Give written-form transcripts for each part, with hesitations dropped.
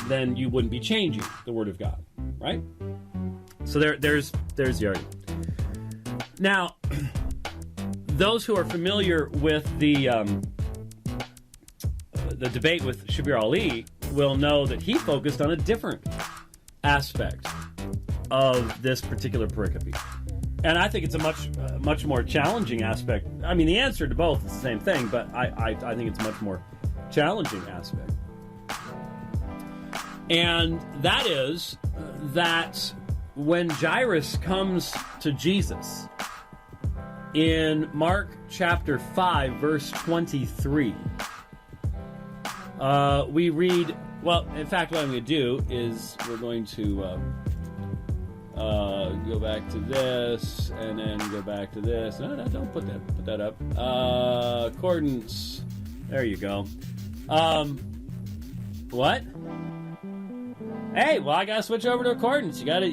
then you wouldn't be changing the Word of God, right? So there's the argument. Now, those who are familiar with the debate with Shabir Ali will know that he focused on a different aspect of this particular pericope. And I think it's a much more challenging aspect. I mean, the answer to both is the same thing, but I think it's a much more challenging aspect. And that is that when Jairus comes to Jesus in Mark chapter 5, verse 23, we read, well, in fact, what I'm going to do is we're going to go back to this, and then go back to this. No, don't put that up. Accordance. There you go. What? Hey, well, I gotta switch over to accordance. You gotta.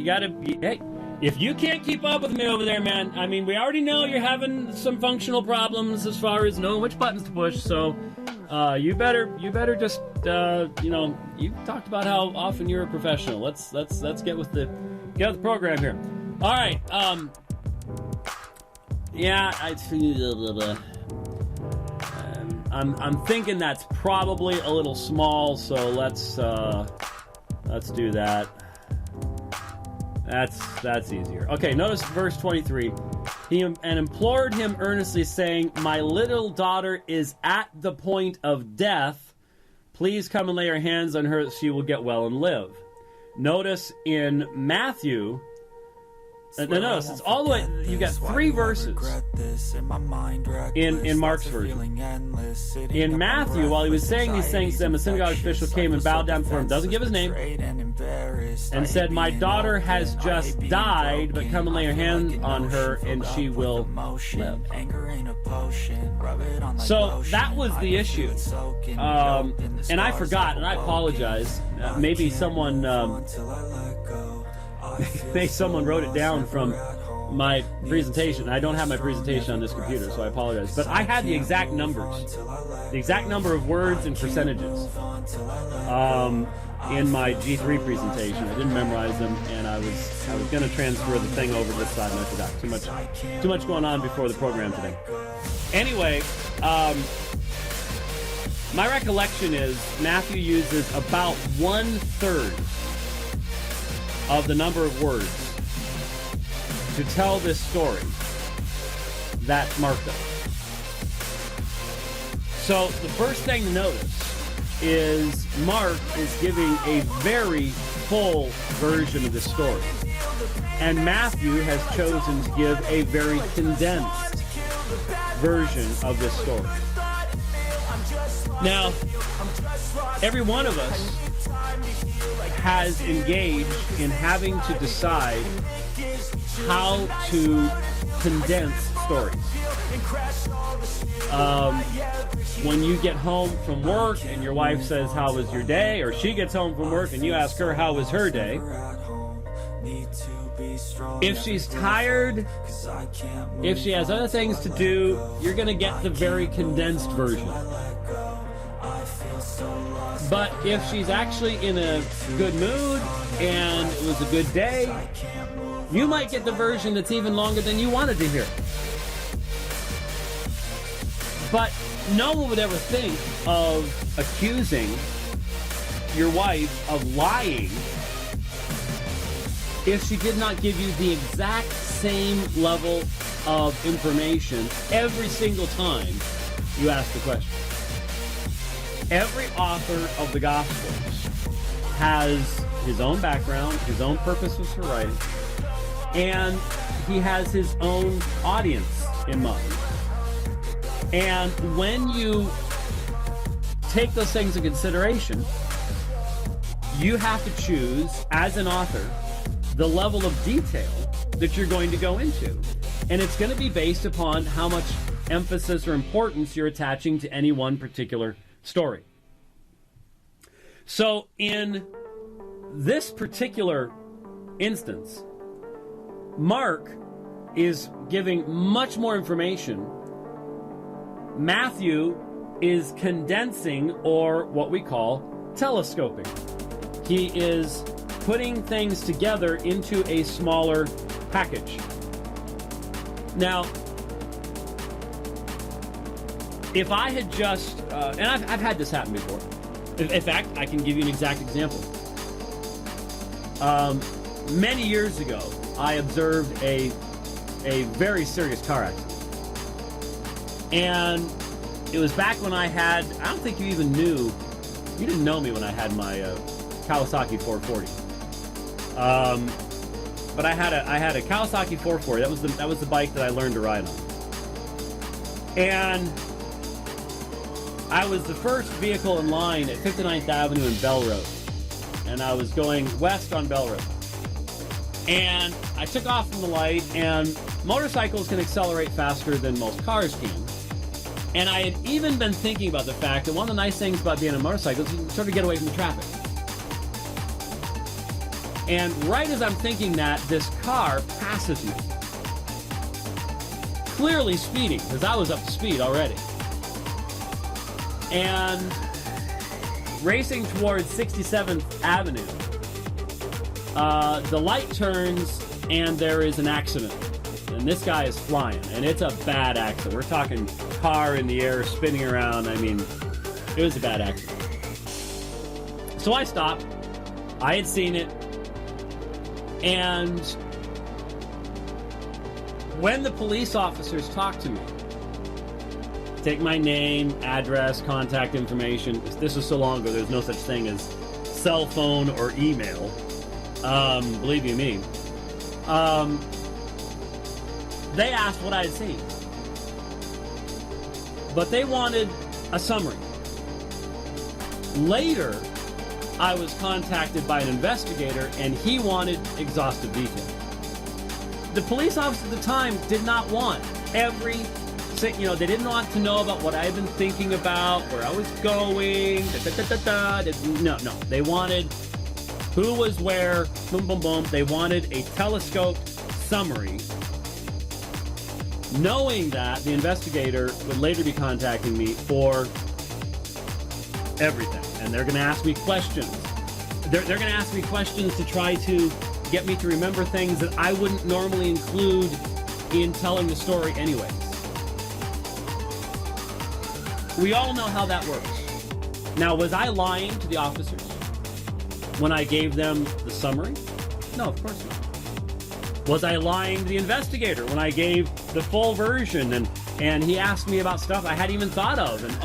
Hey, if you can't keep up with me over there, man. I mean, we already know you're having some functional problems as far as knowing which buttons to push. So, you better just, you talked about how often you're a professional. Let's get with the program here. All right. Yeah, I'm thinking that's probably a little small. So let's do that. That's easier. Okay, notice verse 23. He implored him earnestly, saying, "My little daughter is at the point of death. Please come and lay your hands on her, she will get well and live." Notice in Matthew, notice it's all the way. You got 3 verses in Mark's version. In Matthew, while he was saying these things to them, a synagogue official came and bowed down before him. Doesn't give his name, and said, "My daughter has just died, but come and lay your hand on her, and she will live." So that was the issue, and I forgot, and I apologize. Maybe someone wrote it down from my presentation. I don't have my presentation on this computer, so I apologize. But I had the exact numbers, the exact number of words and percentages in my G3 presentation. I didn't memorize them, and I was going to transfer the thing over to this side, and I forgot. Too much going on before the program today. Anyway, my recollection is Matthew uses about 1/3 of the number of words to tell this story that Mark does. So the first thing to notice is Mark is giving a very full version of the story, and Matthew has chosen to give a very condensed version of this story. Now, every one of us has engaged in having to decide how to condense stories. When you get home from work and your wife says, "How was your day?" or she gets home from work and you ask her, "How was her day?" If she's tired, if she has other things to do, you're going to get the very condensed version. But if she's actually in a good mood and it was a good day, you might get the version that's even longer than you wanted to hear. But no one would ever think of accusing your wife of lying if she did not give you the exact same level of information every single time you ask the question. Every author of the Gospels has his own background, his own purposes for writing, and he has his own audience in mind. And when you take those things into consideration, you have to choose, as an author, the level of detail that you're going to go into. And it's going to be based upon how much emphasis or importance you're attaching to any one particular story. So in this particular instance, Mark is giving much more information. Matthew is condensing, or what we call telescoping. He is putting things together into a smaller package. Now, if I had just, and I've had this happen before. In fact, I can give you an exact example. Many years ago, I observed a very serious car accident. And it was back when I don't think you even knew, you didn't know me when I had my Kawasaki 440. But I had a Kawasaki 440. That was the bike that I learned to ride on. And I was the first vehicle in line at 59th Avenue and Bell Road. And I was going west on Bell Road. And I took off from the light, and motorcycles can accelerate faster than most cars can. And I had even been thinking about the fact that one of the nice things about being on a motorcycle is you can sort of get away from the traffic. And right as I'm thinking that, this car passes me. Clearly speeding, because I was up to speed already. And racing towards 67th Avenue, the light turns and there is an accident. And this guy is flying, and it's a bad accident. We're talking car in the air, spinning around. I mean, it was a bad accident. So I stopped. I had seen it. And when the police officers talked to me, take my name, address, contact information. This was so long ago, there's no such thing as cell phone or email. Believe you me. They asked what I had seen. But they wanted a summary. Later, I was contacted by an investigator, and he wanted exhaustive detail. The police officer at the time did not want they didn't want to know about what I had been thinking about, where I was going, No. They wanted who was where, boom, boom, boom. They wanted a telescoped summary, knowing that the investigator would later be contacting me for everything. And they're going to ask me questions. They're going to ask me questions to try to get me to remember things that I wouldn't normally include in telling the story anyways. We all know how that works. Now, was I lying to the officers when I gave them the summary? No, of course not. Was I lying to the investigator when I gave the full version and he asked me about stuff I hadn't even thought of? And